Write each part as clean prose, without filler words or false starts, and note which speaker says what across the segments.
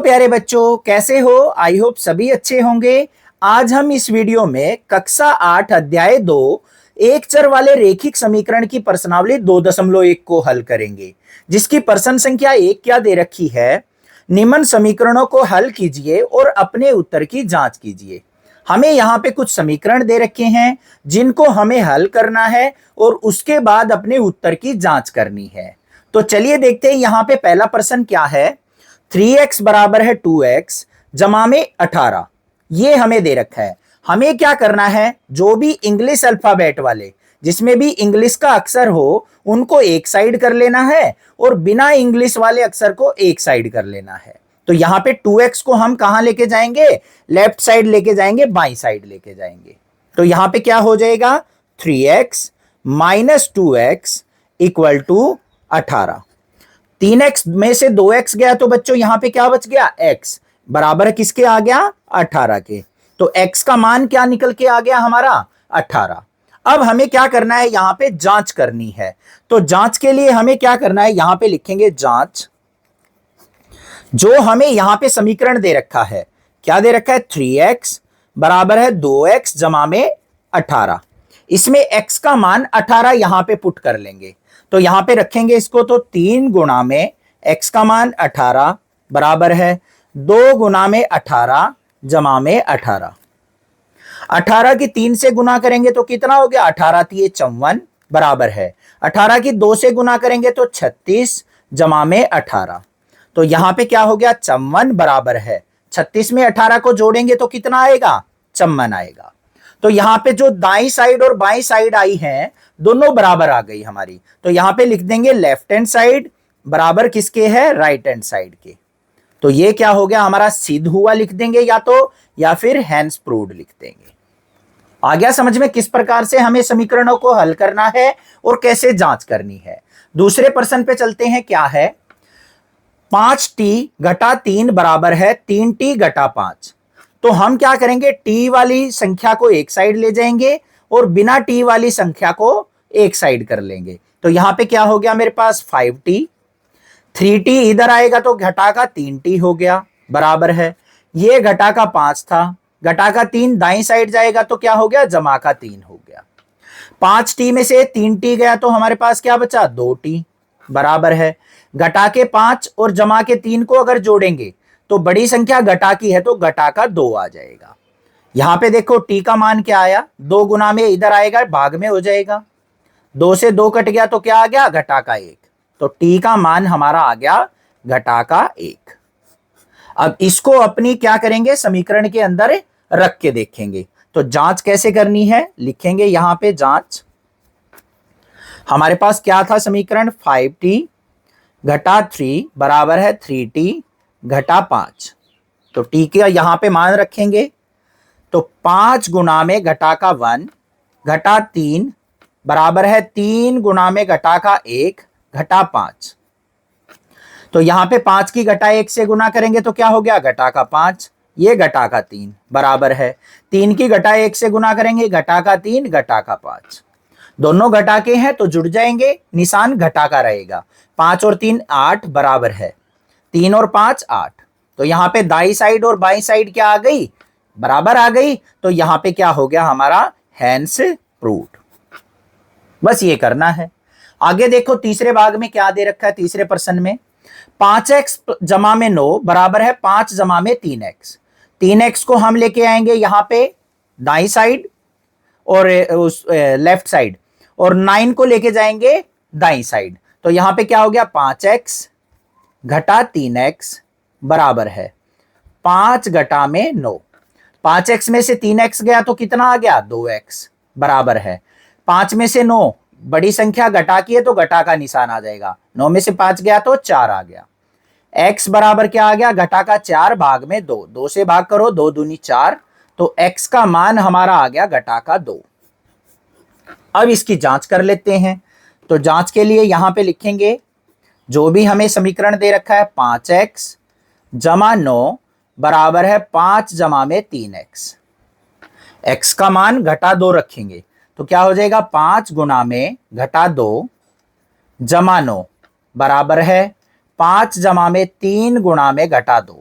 Speaker 1: प्यारे बच्चों, कैसे हो? आई होप सभी अच्छे होंगे। आज हम इस वीडियो में कक्षा 8 अध्याय 2 एक चर वाले रेखिक समीकरण की प्रश्नावली 2.1 को हल करेंगे, जिसकी प्रश्न संख्या 1 क्या दे रखी है। निम्न समीकरणों को हल कीजिए और अपने उत्तर की जांच कीजिए। हमें यहाँ पे कुछ समीकरण दे रखे हैं जिनको हमें हल करना है और उसके बाद अपने उत्तर की जांच करनी है। तो चलिए देखते हैं यहाँ पे पहला प्रश्न क्या है। 3x बराबर है 2x जमा में 18, ये हमें दे रखा है। हमें क्या करना है, जो भी इंग्लिश अल्फाबेट वाले जिसमें भी इंग्लिश का अक्षर हो उनको एक साइड कर लेना है और बिना इंग्लिश वाले अक्षर को एक साइड कर लेना है। तो यहाँ पे 2x को हम कहां लेके जाएंगे, लेफ्ट साइड लेके जाएंगे, बाई साइड लेके जाएंगे। तो यहाँ पे क्या हो जाएगा, 3x minus 2x equal to 18। 3x में से 2x गया तो बच्चों यहां पे क्या बच गया, x बराबर किसके आ गया, 18 के। तो x का मान क्या निकल के आ गया हमारा, 18। अब हमें क्या करना है, यहां पे जांच करनी है। तो जांच के लिए हमें क्या करना है, यहां पे लिखेंगे जांच। जो हमें यहां पे समीकरण दे रखा है, क्या दे रखा है, 3x बराबर है 2x जमा में 18। इसमें x का मान 18 यहां पे पुट कर लेंगे। तो यहां पे रखेंगे इसको, तो 3 गुना में x का मान 18 बराबर है 2 गुना में 18 जमा में 18। 18 की 3 से गुना करेंगे तो कितना हो गया, 18 3 54 बराबर है 18 की 2 से गुना करेंगे तो 36 जमा में 18। तो यहां पे क्या हो गया, 54 बराबर है 36 में 18 को जोड़ेंगे तो कितना आएगा, 54 आएगा। तो यहां पे जो दाई साइड और बाई साइड आई है दोनों बराबर आ गई हमारी। तो यहां पे लिख देंगे लेफ्ट हैंड साइड बराबर किसके है, राइट हैंड साइड के। तो ये क्या हो गया हमारा, सिद्ध हुआ लिख देंगे या तो, या फिर हैंस प्रूव्ड लिख देंगे। आ गया समझ में किस प्रकार से हमें समीकरणों को हल करना है और कैसे जांच करनी है। दूसरे प्रश्न पे चलते हैं। क्या है, 5t घटा 3 बराबर है 3t घटा 5। तो हम क्या करेंगे, t वाली संख्या को एक साइड ले जाएंगे और बिना t वाली संख्या को एक साइड कर लेंगे। तो यहां पे क्या हो गया मेरे पास, 5t, 3t इधर आएगा तो घटा का 3t हो गया बराबर है, ये घटा का 5 था, घटा का 3 दाई साइड जाएगा तो क्या हो गया, जमा का 3 हो गया। 5t में से 3t गया तो हमारे पास क्या बचा, 2t बराबर है घटा के 5 और जमा के 3 को अगर जोड़ेंगे तो बड़ी संख्या घटा की है तो घटा का 2 आ जाएगा। यहां पे देखो t का मान क्या आया, 2 गुना में इधर आएगा भाग में हो जाएगा, 2 से 2 कट गया तो क्या आ गया, घटा का 1। तो t का मान हमारा आ गया घटा का 1। अब इसको अपनी क्या करेंगे, समीकरण के अंदर रख के देखेंगे। तो जांच कैसे करनी है, लिखेंगे यहां पे जांच। हमारे पास क्या था समीकरण, 5t घटा 3 बराबर है 3t घटा 5। तो t का यहां पे मान रखेंगे। तो 5 गुना में घटा का 1 घटा 3 बराबर है 3 गुना में घटा का 1 घटा 5। तो यहां पे 5 की घटा 1 से गुना करेंगे तो क्या हो गया, घटा का 5, ये घटा का 3 बराबर है 3 की घटा 1 से गुना करेंगे, घटा का 3 घटा का 5। दोनों घटा के हैं तो जुड़ जाएंगे, निशान घटा का रहेगा। 5 और 3 8 बराबर है 3 और 5 8। तो यहां पे दाई साइड और बाई साइड क्या आ गई, बराबर आ गई। तो यहां पे क्या हो गया हमारा, हैंस प्रूव्ड। बस ये करना है। आगे देखो तीसरे भाग में क्या दे रखा है, तीसरे प्रश्न में 5x जमा में 9 बराबर है 5 जमा में 3x। 3x को हम लेके आएंगे यहां पे दाई साइड और उस लेफ्ट साइड, और 9 को लेके जाएंगे दाई साइड। तो यहां पे क्या हो गया, 5x घटा 3x बराबर है 5 घटा में 9। 5x में से 3x गया तो कितना आ गया, 2x बराबर है 5 में से 9, बड़ी संख्या घटा की है तो घटा का निशान आ जाएगा। 9 में से 5 गया तो 4 आ गया। x बराबर क्या आ गया, घटा का 4 भाग में 2, 2 से भाग करो 2 दूनी 4। तो x का मान हमारा आ गया घटा का 2। अब इसकी जांच कर लेते हैं। तो जांच के लिए यहां पे लिखेंगे, जो भी हमें समीकरण दे रखा है 5x जमा 9 बराबर है 5 जमा में 3x। x का मान घटा 2 रखेंगे तो क्या हो जाएगा, 5 गुना में घटा 2 जमा 9 बराबर है 5 जमा में 3 गुणा में घटा 2।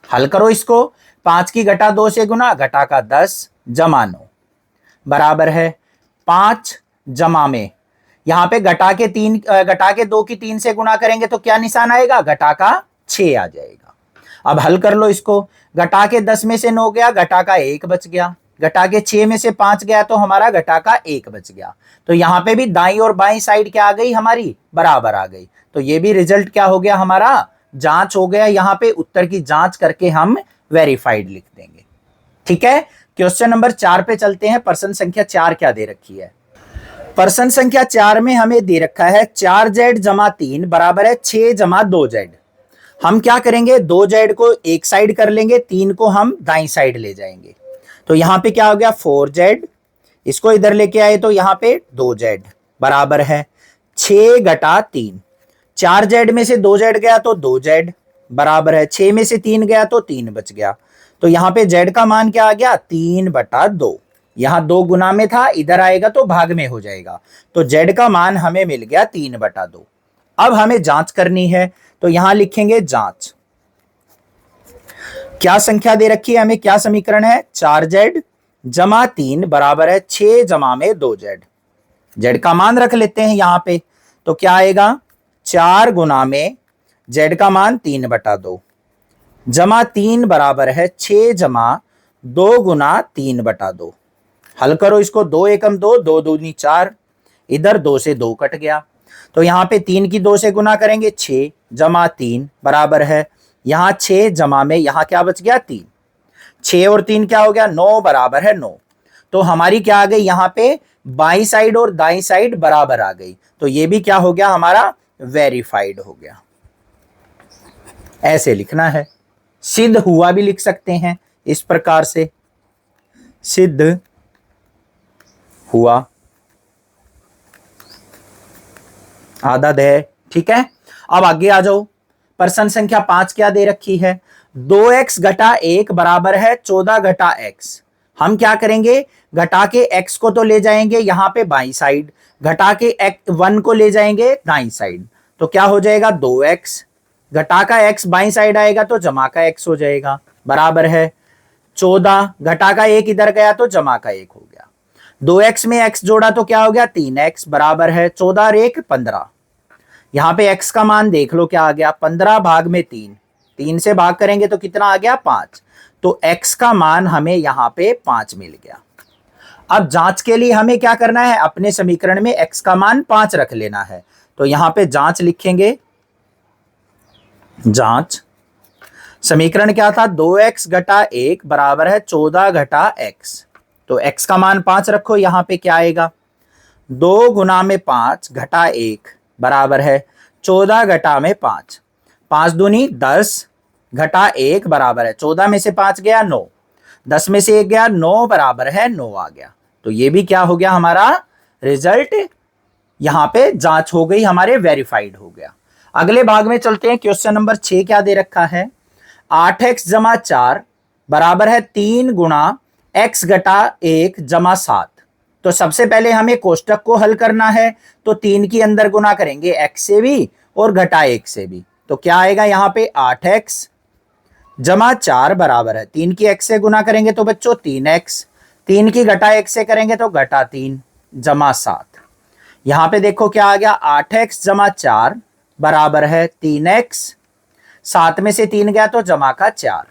Speaker 1: हल करो इसको। 5 की घटा 2 से गुना, घटा का 10 जमा 9 बराबर है 5 जमा में, यहां पे घटा के 2 की 3 से गुणा करेंगे तो क्या निशान आएगा, घटा का 6 आ जाएगा। अब हल कर लो इसको। घटा के 10 में से 9 गया, घटा का 1 बच गया, घटा के 6 में से 5 गया तो हमारा घटा का 1 बच गया। तो यहां पे भी दाई और बाई साइड क्या आ गई, हमारी बराबर आ गई। तो ये भी रिजल्ट क्या हो गया, हमारा जांच हो गया। यहां पे उत्तर की जांच करके हम वेरीफाइड लिख देंगे। ठीक है, क्वेश्चन नंबर 4 पे चलते हैं। प्रश्न संख्या 4 क्या दे रखी है। प्रश्न संख्या 4 में हमें दे रखा है 4z जमा 3 बराबर है 6 जमा 2z। हम क्या करेंगे, 2z को एक साइड कर लेंगे, 3 को हम दाई साइड ले जाएंगे। तो यहां पे क्या हो गया 4z, इसको इधर लेके आए तो यहां पे 2z बराबर है 6 घटा 3। 4z में से 2z गया तो 2z बराबर है 6 में से 3 गया तो 3 बच गया। तो यहां पे z का मान क्या आ गया, 3/2। यहां 2 गुना में था, इधर आएगा तो भाग में हो जाएगा। तो z का मान हमें मिल गया 3/2। अब हमें जांच करनी है तो यहां लिखेंगे जांच। क्या संख्या दे रखी है हमें, क्या समीकरण है, 4z जमा 3 बराबर है 6 जमा में 2z। z का मान रख लेते हैं यहां पे, तो क्या आएगा 4 गुना में z का मान 3/2 जमा 3 बराबर है 6 जमा 2 गुना 3/2। हल करो इसको, 2 एकम 2, 2 दूनी 4, इधर 2 से 2 कट गया। तो यहां पे 3 की 2 से गुना करेंगे 6 जमा 3 बराबर है, यहां 6 जमा में यहां क्या बच गया 3, 6 और 3 क्या हो गया 9 बराबर है 9। तो हमारी क्या आ गई यहां पे, बाई साइड और दाई साइड बराबर आ गई। तो ये भी क्या हो गया हमारा, वेरीफाइड हो गया। ऐसे लिखना है। सिद्ध हुआ भी लिख सकते हैं इस प्रकार से, सिद्ध हुआ, आधा दे। ठीक है, अब आगे आ जाओ। प्रश्न संख्या 5 क्या दे रखी है, 2x घटा 1 बराबर है 14 घटा x। हम क्या करेंगे, घटा के x को तो ले जाएंगे यहां पे बाई साइड, घटा के 1 को ले जाएंगे दाई साइड। तो क्या हो जाएगा 2x, घटा का x बाई साइड आएगा तो जमा का x हो जाएगा, बराबर है 14, घटा का 1 इधर गया तो जमा का 1 हो गया। 2x में x जोड़ा तो क्या हो गया 3x बराबर है 14 और 1 15। यहां पे x का मान देख लो क्या आ गया, 15 भाग में 3, 3 से भाग करेंगे तो कितना आ गया 5। तो x का मान हमें यहां पे 5 मिल गया। अब जांच के लिए हमें क्या करना है, अपने समीकरण में x का मान 5 रख लेना है। तो यहां पे जांच लिखेंगे, जांच। समीकरण क्या था, 2x घटा 1 बराबर है 14 घटा x। तो x का मान 5 रखो, यहां पे क्या आएगा 2 गुना में 5 घटा 1 बराबर है 14 घटा में 5, 5 दूनी 10 घटा 1 बराबर है 14 में से 5 गया 9, 10 में से 1 गया 9 बराबर है 9 आ गया। तो ये भी क्या हो गया हमारा रिजल्ट, यहां पे जांच हो गई हमारे, वेरीफाइड हो गया। अगले भाग में चलते हैं। क्वेश्चन नंबर 6 क्या दे रखा है, 8x जमा 4 बराबर है 3 गुना x घटा 1 जमा 7। तो सबसे पहले हमें कोष्टक को हल करना है, तो 3 की अंदर गुना करेंगे x से भी और घटा 1 से भी। तो क्या आएगा यहाँ पे 8x जमा 4 बराबर है, 3 की x से गुना करेंगे तो बच्चों 3x, 3 की घटा 1 से करेंगे तो घटा 3 जमा 7। यहां पे देखो क्या आ गया 8x जमा 4 बराबर है 3x, 7 में से 3 गया तो जमा का 4।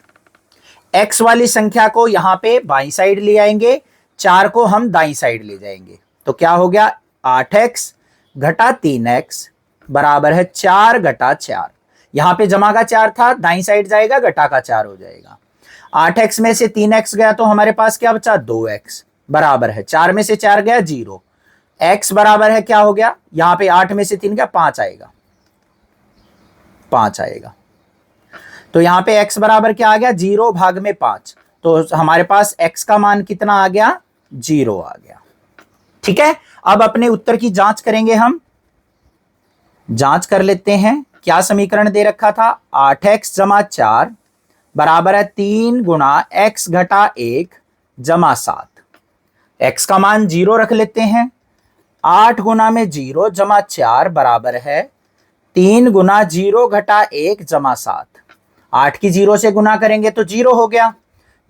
Speaker 1: x वाली संख्या को यहां पे बाई साइड ले आएंगे, 4 को हम दाई साइड ले जाएंगे। तो क्या हो गया 8x घटा 3x बराबर है 4 घटा 4। यहां पे जमा का 4 था, दाई साइड जाएगा घटा का 4 हो जाएगा। 8x में से 3x गया तो हमारे पास क्या बचा 2x बराबर है 4 में से 4 गया 0, x बराबर है क्या हो गया, यहां पे 8 में से 3 गया 5 आएगा, 5 आएगा। तो यहां पे x बराबर क्या आ गया 0 भाग में 5। तो हमारे पास x का मान कितना आ गया 0 आ गया। ठीक है, अब अपने उत्तर की जांच करेंगे हम, जांच कर लेते हैं। क्या समीकरण दे रखा था, 8x जमा 4 बराबर है 3 गुना x घटा 1 जमा 7। x का मान 0 रख लेते हैं, 8 गुना में 0 जमा 4 बराबर है 3 गुना 0 घटा 1 जमा 7। 8 की 0 से गुना करेंगे तो 0 हो गया,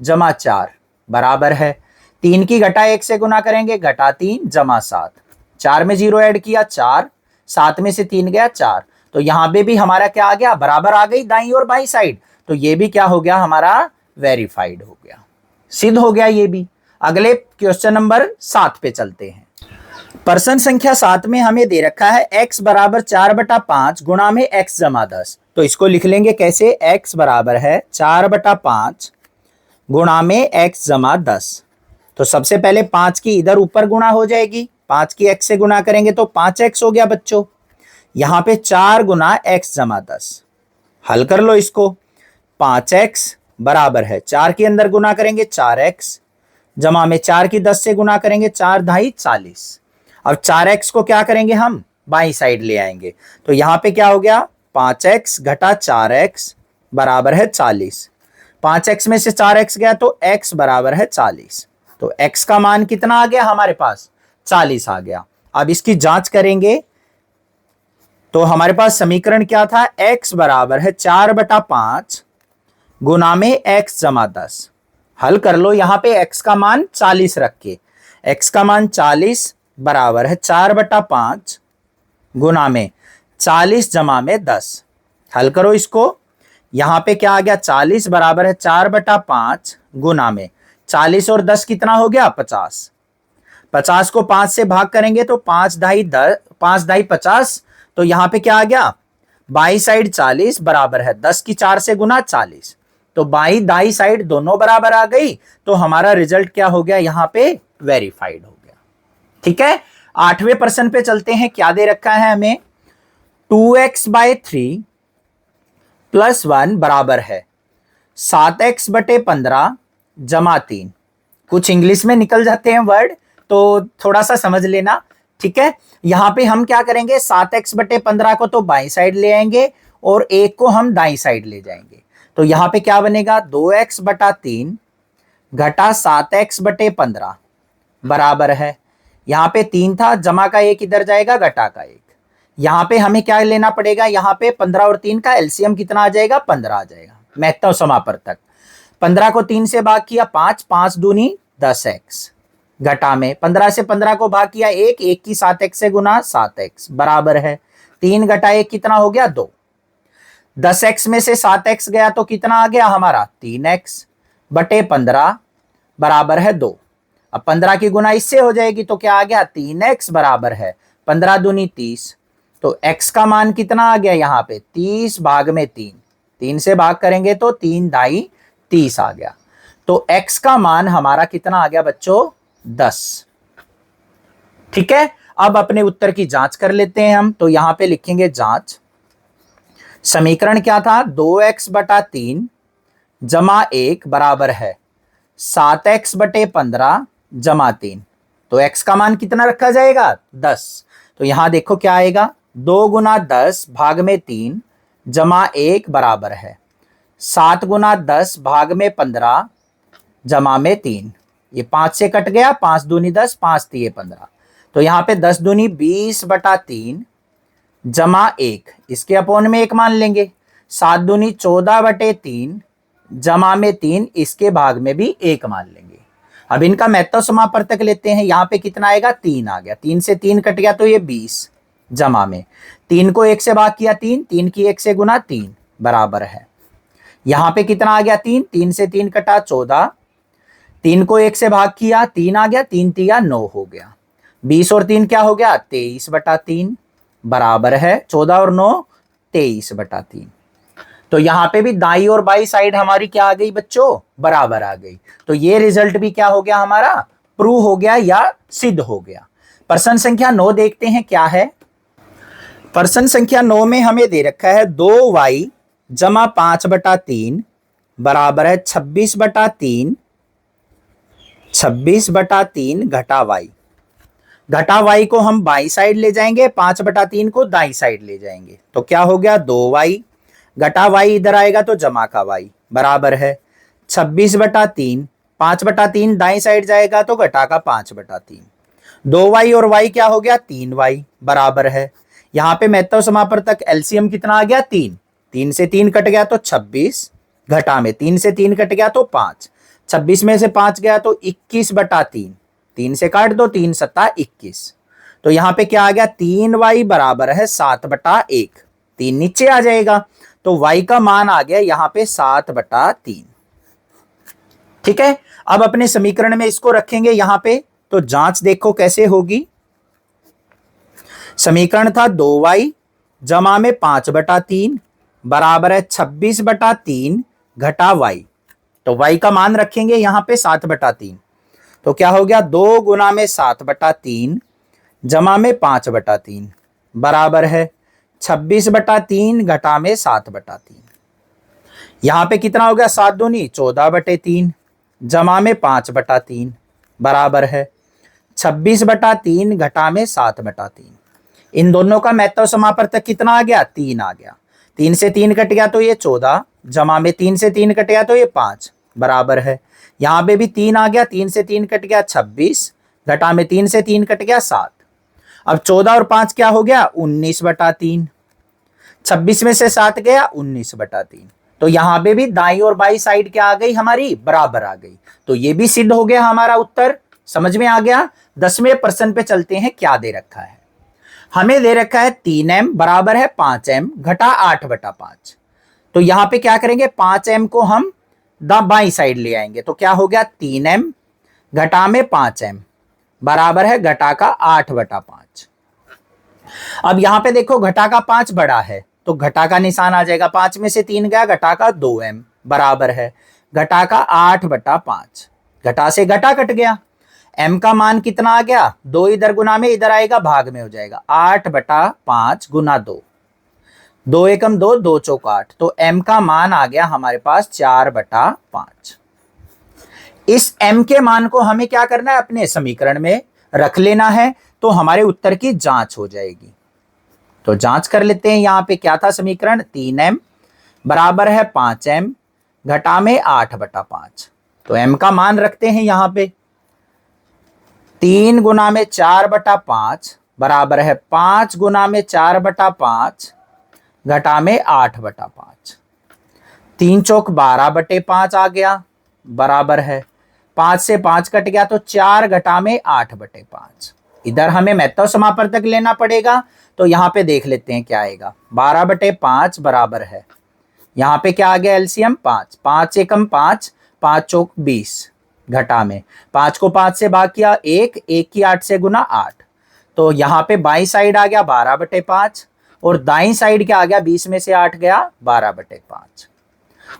Speaker 1: जमा 4 बराबर है 3 की घटा 1 से गुना करेंगे, घटा 3 जमा 7, 4 में 0 ऐड किया 4, 7 में से 3 गया 4, तो यहां पे भी हमारा क्या आ गया, बराबर आ गई दाईं और बाईं साइड, तो ये भी क्या हो गया हमारा, वेरीफाइड हो गया, सिद्ध हो गया ये भी। अगले क्वेश्चन नंबर 7 पे चलते हैं। प्रश्न संख्या 7 में हमें दे रखा है x बराबर 4/5 गुणा में x जमा 10, तो इसको लिख लेंगे कैसे, x बराबर है 4/5 गुणा में x जमा 10। तो सबसे पहले 5 की इधर ऊपर गुणा हो जाएगी, 5 की x से गुणा करेंगे तो 5x हो गया बच्चों, यहां पे 4 गुना x जमा 10, हल कर लो इसको, 5x बराबर है 4 के अंदर गुना करेंगे 4x, जमा में 4 की 10 से गुना करेंगे 4 ढाई 40। अब 4x को क्या करेंगे हम, बाईं साइड ले आएंगे, तो यहां पे क्या हो गया, 5x घटा 4x बराबर है 40, 5x में से 4x गया तो x बराबर है 40, तो x का मान कितना आ गया हमारे पास, 40 आ गया। अब इसकी जांच करेंगे तो हमारे पास समीकरण क्या था, x बराबर है 4/5 गुना में x जमा 10, हल कर लो, यहां पे x का मान 40 रख के, x का मान 40 बराबर है 4/5 गुना में 40 जमा में 10, हल करो इसको, यहां पे क्या आ गया, 40 बराबर है 4/5 गुना में 40 और 10 कितना हो गया, 50, 50 को 5 से भाग करेंगे तो 5 ढाई 10, 5 ढाई 50, तो यहां पे क्या आ गया, बाई साइड 40 बराबर है 10 की 4 से गुना 40, तो बाई दाई साइड दोनों बराबर आ गई, तो हमारा रिजल्ट क्या हो गया, यहां पे वेरीफाइड हो गया। ठीक है, 8वें प्रश्न पे चलते हैं, क्या दे रखा है हमें, 2x/3 + 1 बराबर है 7x/15 जमा 3, कुछ इंग्लिश में निकल जाते हैं वर्ड, तो थोड़ा सा समझ लेना। ठीक है, यहां पे हम क्या करेंगे, 7x/15 को तो बाईं साइड ले आएंगे और 1 को हम दाईं साइड ले जाएंगे, तो यहां पे क्या बनेगा, 2x/3 घटा 7x/15 बराबर है, यहां पे 3 था, जमा का 1 इधर जाएगा, घटा का 1, यहां पे हमें क्या लेना पड़ेगा, यहां पे 15 और 3 का एलसीएम कितना आ जाएगा, 15 आ जाएगा, महत्तम समापवर्तक, 15 को 3 से भाग किया 5, 5 दूनी 10x, घटा में 15 से 15 को भाग किया 1, 1 की 7x से गुना 7x बराबर है 3 घटा 1 कितना हो गया, 2, 10x में से 7x गया तो कितना आ गया हमारा, 3x/15 बराबर है 2, अब 15 की गुना इससे हो जाएगी तो क्या आ गया, 3x बराबर है 15 दूनी 30, तो x का मान कितना आ गया, यहाँ पे 30 भाग में 3, 3 से भाग करेंगे तो 3 ढाई 30 आ गया, तो x का मान हमारा कितना आ गया बच्चों, 10। ठीक है, अब अपने उत्तर की जांच कर लेते हैं हम, तो यहां पे लिखेंगे जांच, समीकरण क्या था, 2x/3 जमा 1 बराबर है 7x/15 जमा 3, तो x का मान कितना रखा जाएगा, 10, तो यहां देखो क्या आएगा, 2 गुना 10 भाग में 3 जमा 1 बराबर है 7 गुना 10 भाग में 15 जमा में 3, ये 5 से कट गया, 5 दूनी 10, 5 तिये 15, तो यहां पे 10 दूनी 20/3 जमा 1, इसके अपोन में 1 मान लेंगे, 7 दूनी 14/3 जमा में 3, इसके भाग में भी 1 मान लेंगे। अब इनका महत्तम समापवर्तक लेते हैं, यहां पे कितना आएगा, 3 आ गया, 3 से 3 कट गया तो ये 20, जमा में 3 को 1 से भाग किया 3, 3 की 1 से गुना 3 बराबर है, यहां पे कितना आ गया, 3, 3 से 3 कटा 14, 3 को 1 से भाग किया 3 आ गया, 3 तिया 9 हो गया, 20 और 3 क्या हो गया, 23/3 बराबर है 14 और 9 23/3, तो यहां पे भी दाई और बाई साइड हमारी क्या आ गई बच्चों, बराबर आ गई, तो ये रिजल्ट भी क्या हो गया हमारा, प्रूव हो गया या सिद्ध हो गया। प्रश्न संख्या 9 देखते हैं क्या है। प्रश्न संख्या 9 में हमें दे रखा है 2y जमा 5/3 बराबर है 26/3 घटा y, घटा y को हम बाई साइड ले जाएंगे, 5/3 को दाई साइड ले जाएंगे, तो क्या हो गया, 2y घटा y इधर आएगा तो जमा का y बराबर है 26/3, 5/3 दाई साइड जाएगा तो घटा का 5/3, 2y और y क्या हो गया, 3y बराबर है, यहां पे महत्तम समापवर्तक एलसीएम कितना आ गया, 3, 3 से 3 कट गया तो 26, घटा में 3 से 3 कट गया तो 5, 26 में से 5 गया तो 21/3, 3 से काट दो, 3 सत्ता 21। तो यहां पे क्या आ गया, 3y बराबर है 7/1, 3 नीचे आ जाएगा, तो y का मान आ गया यहां पे 7/3। ठीक है, अब अपने समीकरण में इसको रखेंगे यहां पे, तो जांच देखो कैसे होगी। समीकरण था 2y जमा में 5/3 बराबर है 26/3 घटा y। तो y का मान रखेंगे यहां पे 7/3, तो क्या हो गया 2 गुना में 7/3 जमा में 5/3 बराबर है 26/3 घटा में 7/3। यहां पे कितना हो गया, 7 दूनी 14/3 जमा में 5/3 बराबर है 26/3 घटा में 7/3। इन दोनों का महत्तव समापवर्तक कितना आ गया, 3 आ गया। 3 से 3 कट गया तो ये 14, जमा में 3 से 3 कट गया तो ये 5 बराबर है, यहां पे भी 3 आ गया, 3 से 3 कट गया 26, घटा में 3 से 3 कट गया 7। अब 14 और 5 क्या हो गया, 19/3, 26 में से 7 गया 19/3। तो यहां पे भी दाई और बाई साइड क्या आ गई, हमारी बराबर आ गई। तो ये भी सिद्ध हो गया हमारा उत्तर। समझ में आ गया। 10वें प्रश्न पे चलते हैं, क्या दे रखा है। हमें दे रखा है 3m बराबर है 5m घटा 8/5। तो यहां पे क्या करेंगे, 5m को हम बाई साइड ले आएंगे, तो क्या हो गया 3m घटा में 5m बराबर है घटा का 8/5। अब यहां पे देखो घटा का 5 बड़ा है, तो घटा का निशान आ जाएगा, 5 में से 3 गया, घटा का 2m बराबर है घटा का 8/5। घटा से घटा कट गया, m का मान कितना आ गया, 2 इधर गुना में इधर आएगा, भाग में हो जाएगा 8/5 गुना 2, 2 एकम 2, 2 चौक 8। तो m का मान आ गया हमारे पास 4/5। इस m के मान को हमें क्या करना है, अपने समीकरण में रख लेना है, तो हमारे उत्तर की जांच हो जाएगी। तो जांच कर लेते हैं, यहां पे क्या था समीकरण, 3m बराबर है 5m घटा में 8/5। तो m का मान रखते हैं यहां पे, 3 गुना में 4/5 बराबर है 5 गुना में 4/5 घटा में 8/5। 3 चौक 12/5 आ गया बराबर है 5 से 5 कट गया तो 4 घटा में 8/5। इधर हमें महत्तव समापवर्तक लेना पड़ेगा, तो यहां पे देख लेते हैं क्या आएगा। 12/5 बराबर है, यहां पे क्या आ गया एलसीएम 5, 5 एकम 5, 5 चौक 20 घटा में 5 को 5 से भाग किया 1, 1 की 8 से गुना 8। तो यहां पे बाई साइड आ गया 12/5 और दाई साइड क्या आ गया, 20 में से 8 गया 12/5।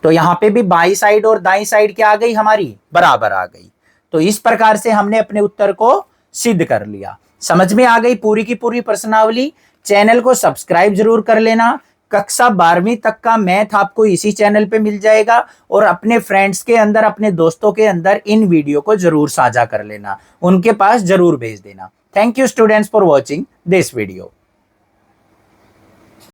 Speaker 1: तो यहां पे भी बाई साइड और दाई साइड क्या आ गई, हमारी बराबर आ गई। तो इस प्रकार से हमने अपने उत्तर को सिद्ध कर लिया। समझ में आ गई पूरी की पूरी प्रश्नावली। चैनल को सब्सक्राइब जरूर कर लेना। कक्षा 12वीं तक का मैथ आपको इसी चैनल पे मिल जाएगा, और अपने फ्रेंड्स के अंदर, अपने दोस्तों के अंदर इन वीडियो को जरूर साझा कर लेना, उनके पास जरूर भेज देना। Thank you students for watching this video.